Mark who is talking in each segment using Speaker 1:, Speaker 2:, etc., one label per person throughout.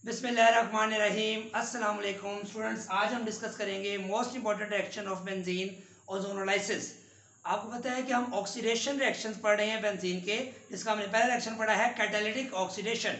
Speaker 1: बिस्मिल्लाहिर्रहमानिर्रहीम। अस्सलाम वालेकुम स्टूडेंट्स, आज हम डिस्कस करेंगे most important reaction of benzene, ozonolysis. आपको पता है कि हम ऑक्सीडेशन रिएक्शंस पढ़ रहे हैं बेंजीन के, जिसका हमने पहला रिएक्शन पढ़ा है कैटालिटिक ऑक्सीडेशन,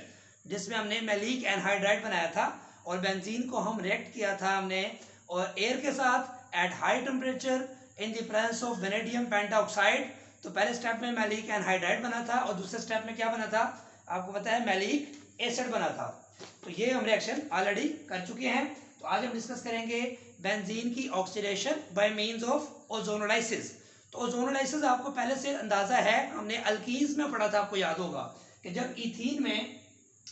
Speaker 1: जिसमें हमने मैलिक एनहाइड्राइड बनाया था और बेंजीन को हम रिएक्ट किया था हमने और एयर के साथ at high temperature in the presence of vanadium pentoxide. तो पहले स्टेप में मैलिक एनहाइड्राइड बना था और दूसरे स्टेप में क्या बना था, आपको पता है मैलिक एसिड बना था। तो ये हम रिएक्शन ऑलरेडी कर चुके हैं। तो आज हम डिस्कस करेंगे बेंजीन की oxidation by means of ozonolysis. तो ओजोनोलाइसिस आपको पहले से अंदाजा है, हमने अल्कीन्स में पढ़ा था, आपको याद होगा कि जब इथीन में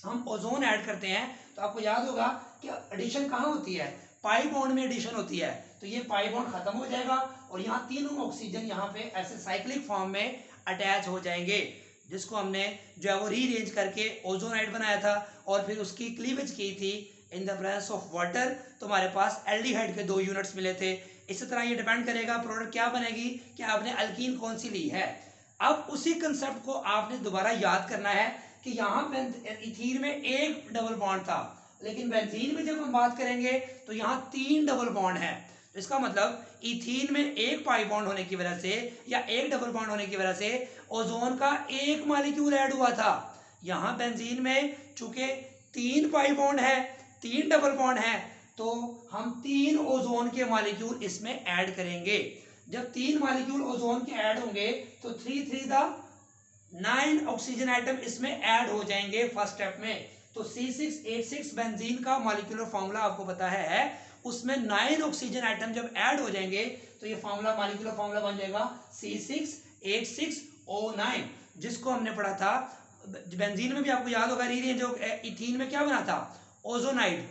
Speaker 1: हम ओजोन ऐड करते हैं तो आपको याद होगा कि एडिशन कहाँ होती है, पाई बॉन्ड में एडिशन होती है। तो ये पाई बॉन्ड खत्म हो जाएगा और यहाँ तीनों ऑक्सीजन यहाँ पे ऐसे साइक्लिक फॉर्म में अटैच हो जाएंगे, जिसको हमने जो है वो रीअरेंज करके ओजोनाइड बनाया था और फिर उसकी क्लीवेज की थी in the presence of water. तो हमारे पास एल्डिहाइड के 2 यूनिट्स मिले थे। इसी तरह ये डिपेंड करेगा प्रोडक्ट क्या बनेगी कि आपने अल्कीन कौन सी ली है। अब उसी कंसेप्ट को आपने दोबारा याद करना है कि यहाँ पे इथीन में एक डबल बॉन्ड था, लेकिन बेंजीन में जब हम बात करेंगे तो यहाँ 3 डबल बॉन्ड है। तो इसका मतलब इथीन में एक पाई बॉन्ड होने की वजह से या एक डबल बॉन्ड होने की वजह से ओजोन का एक मॉलिक्यूल ऐड हुआ था। यहाँ बेंजीन में चूंकि 3 पाई बॉन्ड है, 3 डबल बॉन्ड है, तो हम 3 ओजोन के मॉलिक्यूल इसमें ऐड करेंगे। जब 3 मॉलिक्यूल ओजोन के ऐड होंगे तो 9 ऑक्सीजन आइटम इसमें ऐड हो जाएंगे फर्स्ट स्टेप में। तो C6H6 बेंजीन का मॉलिक्यूलर फॉर्मूला आपको पता है, उसमें 9 ऑक्सीजन आइटम जब ऐड हो जाएंगे तो ये फॉर्मूला मॉलिक्यूलर फॉर्मूला बन जाएगा C6H6O9, जिसको हमने पढ़ा था बेंजीन में भी। आपको याद होगा रीअरेंज जो इथीन में क्या बना था, ओजोनाइड।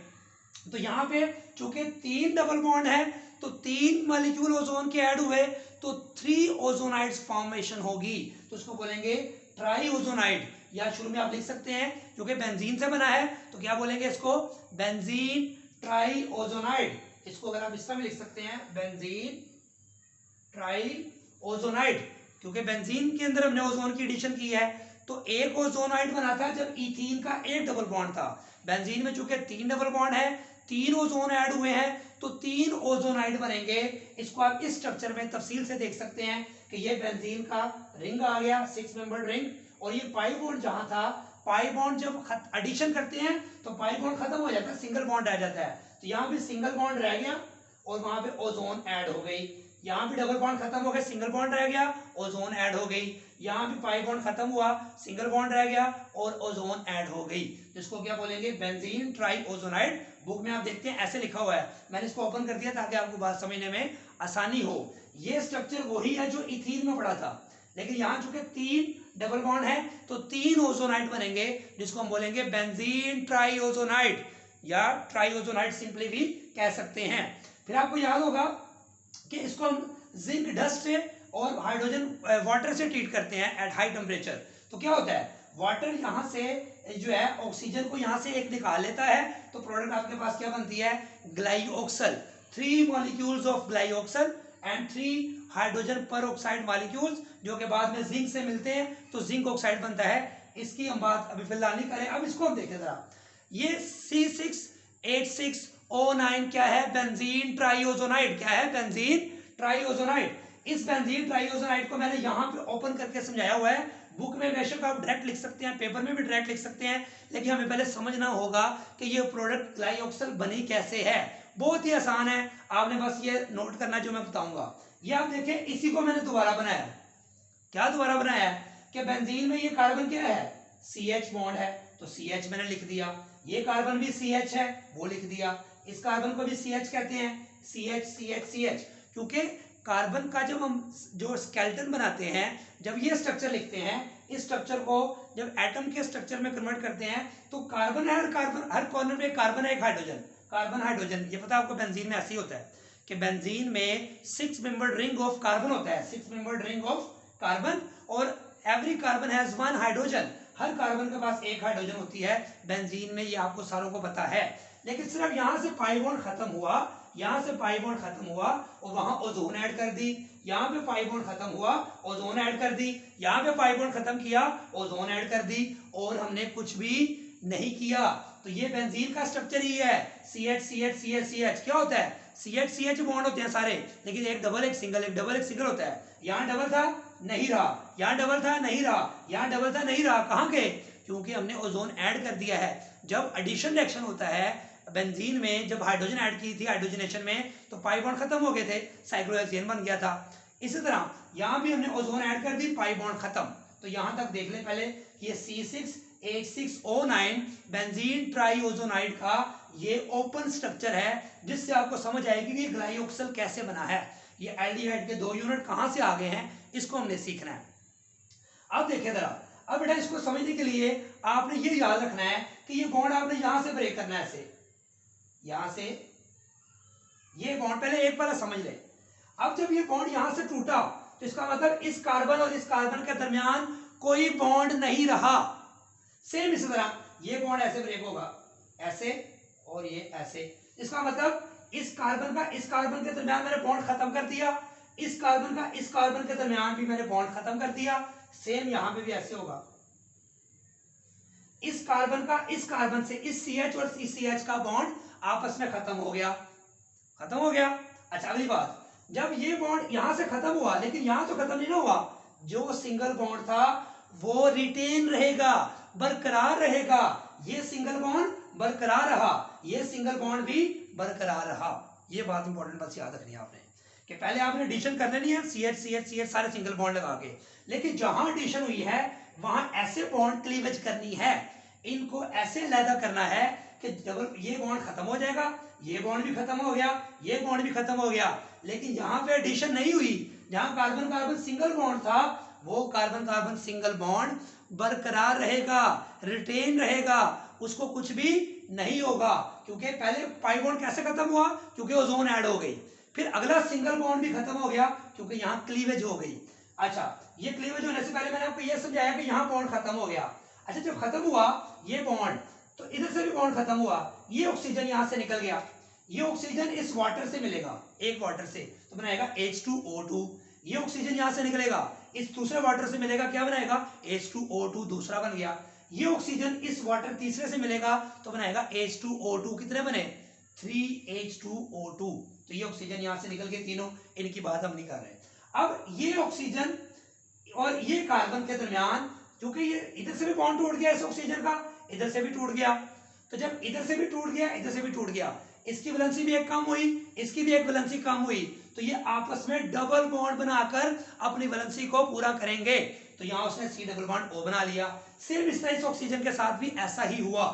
Speaker 1: तो यहाँ पे चूंकि 3 डबल बॉन्ड है तो 3 मॉलिक्यूल ओजोन के ऐड हुए तो 3 ओजोनाइड्स फॉर्मेशन होगी। तो इसको बोलेंगे ट्राई ओजोनाइड, या शुरू में आप लिख सकते हैं क्योंकि बेंजीन से बना है तो क्या बोलेंगे इसको, बेंजीन ट्राई ओजोनाइड। इसको अगर आप इस तरह भी लिख सकते हैं, बेंजीन ट्राई ओजोनाइड, क्योंकि बेंजीन के अंदर हमने ओजोन की एडिशन की है। तो एक ओजोनाइड बना था जब इथीन का एक डबल बॉन्ड था। बेंजीन में चूंकि 3 डबल बॉन्ड है, 3 ओजोन ऐड हुए हैं तो 3 ओजोनाइड बनेंगे। इसको आप इस स्ट्रक्चर में तफसील से देख सकते हैं कि ये बेंजीन का रिंग आ गया, 6 मेंबर रिंग, और ये पाई बॉन्ड जहां था, पाई बॉन्ड जब एडिशन करते हैं तो पाई बॉन्ड खत्म हो जाता है, सिंगल बॉन्ड रह जाता है। तो यहाँ भी सिंगल बॉन्ड रह गया और वहां पे ओजोन ऐड हो गई। यहाँ भी डबल बॉन्ड खत्म हो गया, सिंगल बॉन्ड रह गया, ओजोन ऐड हो गई। यहाँ भी पाई बॉन्ड खत्म हुआ, सिंगल बॉन्ड रह गया और ओजोन ऐड हो गई। जिसको क्या बोलेंगे, बेंजीन ट्राई ओजोनाइड। बुक में आप देखते हैं ऐसे लिखा हुआ है, मैंने इसको ओपन कर दिया ताकि आपको बात समझने में आसानी हो। ये स्ट्रक्चर वही है जो इथीन में पड़ा था, लेकिन यहाँ चूंकि 3 डबल बॉन्ड है तो 3 ओजोनाइड बनेंगे, जिसको हम बोलेंगे बेंजीन ट्राई ओजोनाइड या ट्राई ओजोनाइड सिंपली भी कह सकते हैं। फिर आपको याद होगा कि इसको हम जिंक डस्ट से और हाइड्रोजन वाटर से ट्रीट करते हैं एट हाई टेम्परेचर। तो क्या होता है, वाटर यहाँ से जो है ऑक्सीजन को यहाँ से एक निकाल लेता है तो प्रोडक्ट आपके पास क्या बनती है, ग्लाइऑक्सल। 3 मॉलिक्यूल्स ऑफ ग्लाइऑक्सल एंड 3 हाइड्रोजन पर ऑक्साइड मॉलिक्यूल्स, जो कि बाद में जिंक से मिलते हैं तो जिंक ऑक्साइड बनता है। इसकी हम बात अभी फिलहाल नहीं करें। अब इसको हम देखें जरा, ये C6H6O9 क्या है, बेंजीन ट्राइओजोनाइड। क्या है, बेंजीन ट्राइओजोनाइड। इस बेंजीन ट्राइओजोनाइड को मैंने यहाँ पे ओपन करके समझाया हुआ है। बुक में बेशक आप डायरेक्ट लिख सकते हैं, पेपर में भी डायरेक्ट लिख सकते हैं, लेकिन हमें पहले समझना होगा कि ये प्रोडक्ट ग्लाइऑक्सल बनी कैसे है। बहुत ही आसान है, आपने बस ये नोट करना जो मैं बताऊंगा। ये आप देखें, इसी को मैंने दोबारा बनाया। क्या दोबारा बनाया है कि बेंजीन में ये कार्बन क्या है, CH बॉन्ड है, तो CH मैंने लिख दिया। ये कार्बन भी CH है, वो लिख दिया। इस कार्बन को भी CH कहते हैं, CH, क्योंकि कार्बन का जब हम जो स्केलेटन बनाते हैं, जब ये स्ट्रक्चर लिखते हैं, इस स्ट्रक्चर को जब एटम के स्ट्रक्चर में कन्वर्ट करते हैं तो कार्बन है, हर कॉर्नर पे कार्बन है, एक हाइड्रोजन, कार्बन हाइड्रोजन। ये पता है आपको, बेंजीन में ऐसे ही होता है कि बेंजीन में 6 मेंबर्ड रिंग ऑफ कार्बन होता है, 6 मेंबर्ड रिंग ऑफ कार्बन, और every carbon has 1 hydrogen. Her carbon के पास एक हाइड्रोजन होती है बेंजीन में, ये आपको सारों को पता है। लेकिन सिर्फ यहां से पाई बॉन्ड खत्म हुआ, यहां से पाई बॉन्ड खत्म हुआ और वहां ओजोन ऐड कर दी। यहां पे पाई बॉन्ड खत्म हुआ, ओजोन ऐड कर दी। यहां पे पाई बॉन्ड खत्म किया, ओजोन ऐड कर दी। और हमने कुछ भी नहीं किया। तो ये बेंजीन का स्ट्रक्चर ही है, CH CH CH CH। क्या होता है, CH CH बॉन्ड होते हैं सारे, लेकिन एक डबल एक सिंगल, एक डबल एक सिंगल होता है। यहाँ डबल था नहीं रहा, यहाँ डबल था नहीं रहा, यहाँ डबल था नहीं रहा। कहाँ के, क्योंकि हमने ओजोन ऐड कर दिया है। जब एडिशन रिएक्शन होता है बेंजीन में, जब हाइड्रोजन ऐड की थी हाइड्रोजनेशन में, तो पाई बॉन्ड खत्म हो गए थे, साइक्लोहेक्सेन बन गया था। इसी तरह यहाँ भी हमने ओजोन ऐड कर दी, पाई बॉन्ड खत्म। तो यहाँ तक देख लें पहले, ये C6H6O9 बेंजीन ट्राईओजोनाइड का ये ओपन स्ट्रक्चर है, जिससे आपको समझ आएगी कि ग्लाइऑक्सल कैसे बना है। ये एल्डिहाइड के 2 यूनिट कहाँ से आ गए हैं, इसको हमने सीखना है। अब देखिए जरा, अब बेटा इसको समझने के लिए आपने ये याद रखना है कि ये बॉन्ड आपने यहां से ब्रेक करना है, ऐसे यहां से ये बॉन्ड, पहले एक बार समझ ले। अब जब ये बॉन्ड यहां से टूटा, तो इसका मतलब इस कार्बन और इस कार्बन के दरमियान कोई बॉन्ड नहीं रहा। सेम इसी तरह ये बॉन्ड ऐसे ब्रेक होगा, ऐसे, और ये ऐसे। इसका मतलब इस कार्बन के दरमियान मैंने बॉन्ड खत्म कर दिया, इस कार्बन के दरमियान भी मैंने बॉन्ड खत्म कर दिया। सेम यहां पे भी ऐसे होगा, इस कार्बन से इस CH और इस CH का बॉन्ड आपस में खत्म हो गया। अच्छा, अगली बात, जब ये बॉन्ड यहां से खत्म हुआ, लेकिन यहां तो खत्म नहीं ना हुआ, जो सिंगल बॉन्ड था वो रिटेन रहेगा, बरकरार रहेगा। ये सिंगल बॉन्ड बरकरार रहा, ये सिंगल बॉन्ड भी बरकरार रहा। ये बात इंपॉर्टेंट बस याद रखनी है आपने, कि पहले आपने एडिशन कर लेनी है, CH CH CH सारे सिंगल बॉन्ड लगा के, लेकिन जहां एडिशन हुई है वहां ऐसे बॉन्ड क्लीवेज करनी है, इनको ऐसे लैदा करना है कि जब ये बॉन्ड खत्म हो जाएगा, ये बॉन्ड भी खत्म हो गया, ये बॉन्ड भी खत्म हो गया, लेकिन जहां पे एडिशन नहीं हुई, जहां कार्बन कार्बन सिंगल बॉन्ड था, वो कार्बन कार्बन सिंगल बॉन्ड बरकरार रहेगा, रिटेन रहेगा, उसको कुछ भी नहीं होगा। क्योंकि पहले पाई बॉन्ड कैसे खत्म हुआ, क्योंकि ओजोन ऐड हो गई। फिर अगला सिंगल बॉन्ड भी खत्म हो गया, क्योंकि यहाँ क्लीवेज हो गई। अच्छा, ये क्लीवेज होने से पहले मैंने आपको ये समझाया कि यहाँ बॉन्ड खत्म हो गया। अच्छा, जब खत्म हुआ ये बॉन्ड, तो इधर से भी बॉन्ड खत्म हुआ, ये ऑक्सीजन यहाँ से निकल गया, ये ऑक्सीजन इस वाटर से मिलेगा, एक वाटर से, तो बनाएगा H2O2। ये ऑक्सीजन यहाँ से निकलेगा, इस दूसरे वाटर से मिलेगा, क्या बनाएगा, H2O2, दूसरा बन गया। ये ऑक्सीजन इस वाटर तीसरे से मिलेगा, तो बनाएगा H2O2, कितने बने, 3H2O2। तो ये ऑक्सीजन यहाँ से निकल के तीनों, इनकी बात हम नहीं कर रहे। अब ये ऑक्सीजन और ये कार्बन के दरमियान, क्योंकि ये इधर से भी बॉन्ड टूट गया इस ऑक्सीजन का, इधर से भी टूट गया, तो जब इधर से भी टूट गया, इधर से भी टूट गया, इसकी वैलेंसी भी एक कम हुई, इसकी भी एक वैलेंसी कम हुई, तो ये आपस में डबल बॉन्ड बनाकर अपनी वैलेंसी को पूरा करेंगे। तो यहाँ उसने C डबल बॉन्ड O बना लिया। सिर्फ इस तरह इस ऑक्सीजन के साथ भी ऐसा ही हुआ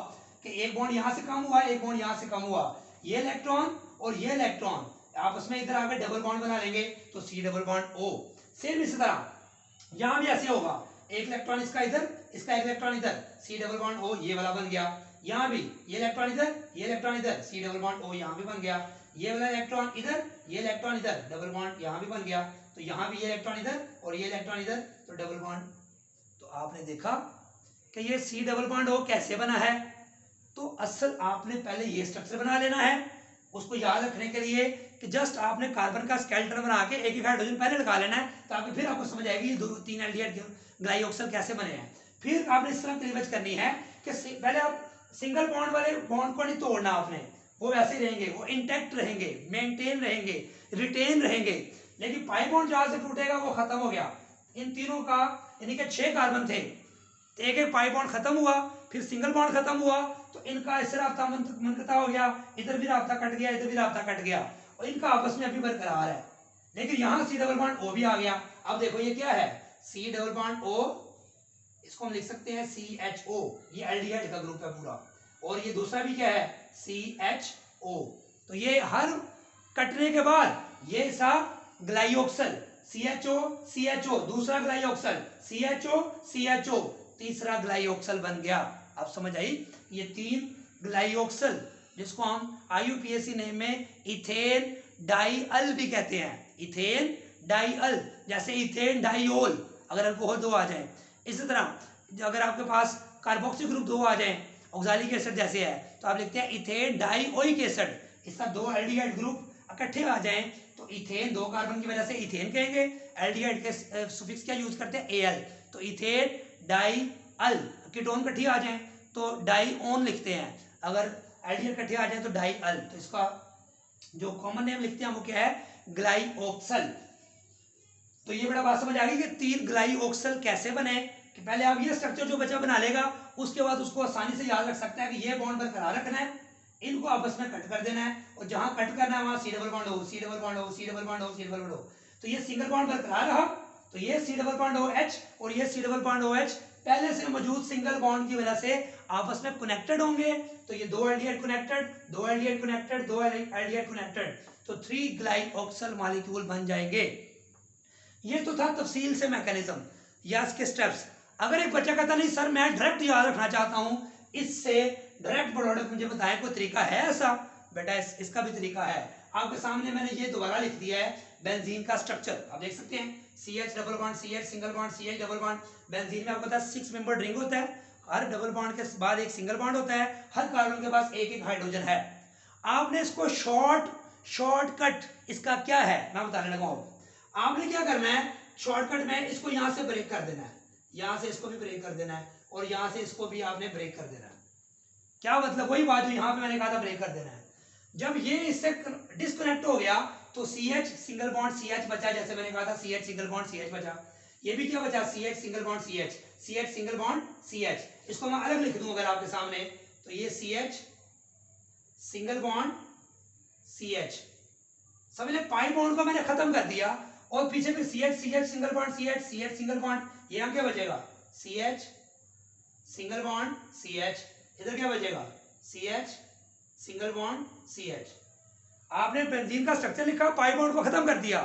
Speaker 1: कि एक बॉन्ड यहाँ से कम हुआ, एक बॉन्ड यहाँ से कम हुआ, ये इलेक्ट्रॉन और ये इलेक्ट्रॉन आपस में इधर आकर डबल बॉन्ड बना लेंगे, तो C double bond O। Same इसी तरह यहाँ भी ऐसे होगा, एक इलेक्ट्रॉन इसका इधर, इसका एक इलेक्ट्रॉन इधर, C डबल बॉन्ड O, ये वाला बन गया। यहाँ भी ये इलेक्ट्रॉन इधर, ये इलेक्ट्रॉन इधर, C डबल बॉन्ड O, यहाँ भी बन गया। ये वाला इलेक्ट्रॉन इधर, ये इलेक्ट्रॉन इधर, डबल बॉन्ड यहाँ भी बन गया। तो यहाँ भी ये इलेक्ट्रॉन इधर और ये इलेक्ट्रॉन इधर, तो डबल बॉन्ड। तो आपने देखा कि ये C डबल बॉन्ड O कैसे बना है। तो असल आपने पहले ये स्ट्रक्चर बना लेना है। उसको याद रखने के लिए कि जस्ट आपने कार्बन का स्केलेटन बना के एक एक हाइड्रोजन पहले लगा लेना है, ताकि फिर आपको समझ आएगी ये 2-3 एल्डिहाइड ग्लाइऑक्सल कैसे बने हैं। फिर आपने इस तरह क्लीवेज करनी है कि पहले आप सिंगल बॉन्ड वाले बॉन्ड को नहीं तोड़ना आपने, वो वैसे ही रहेंगे, वो इंटैक्ट रहेंगे, मेंटेन रहेंगे, रिटेन रहेंगे। लेकिन पाई बॉन्ड जहां से टूटेगा वो खत्म हो गया। इन तीनों का यानी कि 6 कार्बन थे, एक एक पाई बॉन्ड खत्म हुआ, फिर सिंगल बॉन्ड खत्म हुआ, तो इनका इससे राब्ता मुनक़ता हो गया, इधर भी राब्ता कट गया, इधर भी राब्ता कट गया, और इनका आपस में अभी बरकरार है। लेकिन यहाँ C डबल बॉन्ड O भी आ गया। अब देखो ये क्या है, C डबल बॉन्ड O, इसको हम लिख सकते हैं CHO, ये एल्डिहाइड का ग्रुप है पूरा, और ये दूसरा भी क्या है, CHO। तो ये हर कटने के बाद ये सा ग्लाइऑक्सल, CHO CHO, दूसरा ग्लाइऑक्सल CHO CHO, तीसरा ग्लाइऑक्सल बन गया। अब समझ आई, ये 3 ग्लाइऑक्सल, जिसको हम IUPAC नेम में इथेन डाइअल भी कहते हैं, इथेन डाइअल, जैसे इथेन डाइओल अगर अल्कोहल 2 आ जाए। इसी तरह अगर आपके पास कार्बोक्सी ग्रुप 2 आ जाए, ऑक्सैलिक एसिड जैसे है, तो आप लिखते हैं इथेन डाइओइक एसिड। इसका 2 एल्डिहाइड ग्रुप इकट्ठे आ जाएं तो इथेन, 2 कार्बन की वजह से इथेन कहेंगे। एल्डिहाइड के सुफिक्स क्या यूज करते हैं, Al, तो इथेन डाइअल। कीटोन इकट्ठी आ जाएं तो डाई ऑन लिखते हैं, अगर एल्डिहाइड इकट्ठे आ जाए तो डाई अल, तो इसका जो कॉमन नेम लिखते हैं वो क्या है, ग्लाइऑक्सल। तो ये बड़ा बात समझ आ गई कि 3 ग्लाइऑक्सल कैसे बने, कि पहले आप ये स्ट्रक्चर जो बच्चा बना लेगा उसके बाद उसको आसानी से याद रख सकता है कि ये बॉन्ड बरकरार रखना है, इनको आपस में कट कर देना है, और जहां कट करना है वहां सी डबल बॉन्ड हो, सी डबल बॉन्ड हो, सी डबल बॉन्ड हो, सी डबल बॉन्ड हो। तो ये सिंगल बॉन्ड बरकरार रहा, तो ये सी डबल बॉन्ड हो एच और ये सी डबल बॉन्ड हो एच पहले से मौजूद सिंगल बॉन्ड की वजह से आपस में कनेक्टेड होंगे। तो ये 2 aldehyde connected, 2 aldehyde connected, 2 aldehyde connected, तो 3 ग्लाइऑक्सल मॉलिक्यूल बन जाएंगे। ये तो था तफसील से मैकेनिज्म या इसके स्टेप्स। अगर एक बच्चा कहता नहीं सर मैं डायरेक्ट याद रखना चाहता हूं, इससे डायरेक्ट प्रोडक्ट मुझे बताएं, कोई तरीका है ऐसा? बेटा इसका भी तरीका है। आपके सामने मैंने ये दोबारा लिख दिया है बेंजीन का स्ट्रक्चर, आप देख सकते हैं CH double bond CH single bond CH double bond. Benzene में आपको पता है 6 मेंबर रिंग होता है, हर डबल बॉन्ड के बाद एक सिंगल बॉन्ड होता है, हर कार्बन के पास एक एक हाइड्रोजन है। आपने इसको शॉर्टकट इसका क्या है मैं बताने लगा हूं। आपने क्या करना है, शॉर्टकट में इसको यहां से ब्रेक कर देना है, यहां से इसको भी ब्रेक कर देना है, और यहां से इसको भी आपने ब्रेक कर देना है। क्या मतलब, वही बात जो यहां पे मैंने कहा था ब्रेक कर देना है। जब ये इससे डिस्कनेक्ट हो गया तो CH सिंगल बॉन्ड CH बचा, जैसे मैंने कहा था CH सिंगल बॉन्ड CH बचा, ये भी क्या बचा, CH single bond CH, CH single bond CH। इसको मैं अलग लिख दूं अगर आपके सामने, तो ये CH सिंगल बॉन्ड CH, समझ ले पाई बॉन्ड को मैंने खत्म कर दिया, और पीछे फिर CH single bond CH, CH single bond, ये हम क्या बचेगा CH सिंगल बॉन्ड CH, इधर क्या बचेगा CH सिंगल बॉन्ड CH। आपने बेंजीन का स्ट्रक्चर लिखा, पाई बॉन्ड को खत्म कर दिया,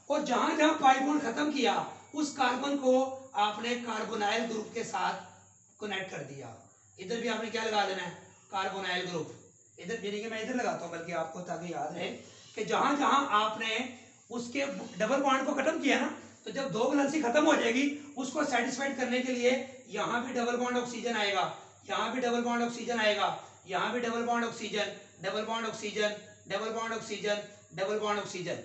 Speaker 1: और जहां जहां पाई बॉन्ड खत्म किया उस कार्बन को आपने कार्बोनाइल ग्रुप के साथ कनेक्ट कर दिया। इधर भी आपने क्या लगा देना है, कार्बोनाइल ग्रुप। इधर यानी कि मैं इधर लगाता हूं बल्कि आपको, ताकि याद रहे कि जहां जहां आपने उसके डबल बॉन्ड को खत्म किया ना, तो जब 2 वैलेंसी खत्म हो जाएगी उसको सेटिस्फाइड करने के लिए यहां भी डबल बॉन्ड ऑक्सीजन आएगा, यहां भी डबल बॉन्ड ऑक्सीजन आएगा, यहां भी double bond oxygen, double bond oxygen, double bond oxygen, double bond oxygen.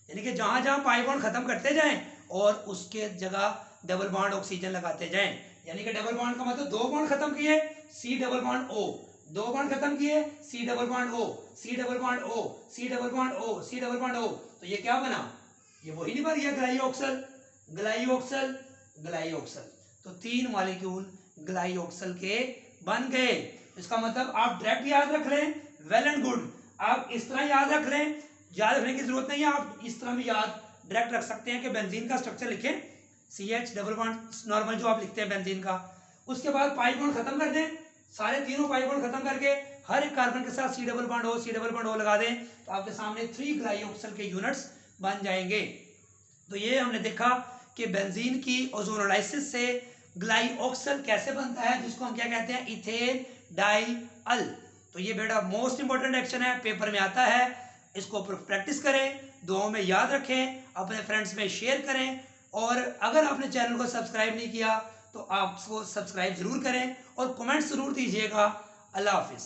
Speaker 1: यानी कि जहां जहां पाई बॉन्ड खत्म करते जाएं और उसके जगह डबल बॉन्ड ऑक्सीजन लगाते जाएं। यानी कि डबल बॉन्ड का मतलब 2 बॉन्ड खत्म किए C double bond O, 2 bond खत्म किए C double bond O, C double bond O, C double bond O, C double bond O, तो ये क्या बना, ये वही नहीं बन गया ग्लाइऑक्सल, ग्लाइऑक्सल, ग्लाइऑक्सल। तो 3 मॉलिक्यूल ग्लाइऑक्सल के बन गए। इसका मतलब आप डायरेक्ट याद रख लें, वेल एंड गुड। आप इस तरह याद रख लें, याद रखने की जरूरत नहीं है, आप इस तरह भी याद डायरेक्ट रख सकते हैं कि बेंजीन का स्ट्रक्चर लिखें CH डबल बॉन्ड नॉर्मल जो आप लिखते हैं बेंजीन का, उसके बाद पाई बॉन्ड खत्म कर दें, सारे तीनों पाई बॉन्ड खत्म करके हर एक कार्बन के साथ C double bond O, C double bond O लगा दें, तो आपके सामने 3 ग्लाइऑक्सल के यूनिट्स बन जाएंगे। तो ये हमने देखा कि बेंजीन की ओजोनोलाइसिस से ग्लाइऑक्सल कैसे बनता है, जिसको हम क्या कहते हैं, इथेन डाई अल। तो ये बेटा मोस्ट इंपॉर्टेंट एक्शन है, पेपर में आता है, इसको प्रैक्टिस करें, दुआओं में याद रखें, अपने फ्रेंड्स में शेयर करें, और अगर आपने चैनल को सब्सक्राइब नहीं किया तो आप उसको सब्सक्राइब जरूर करें और कमेंट जरूर दीजिएगा। अल्लाह हाफिज़।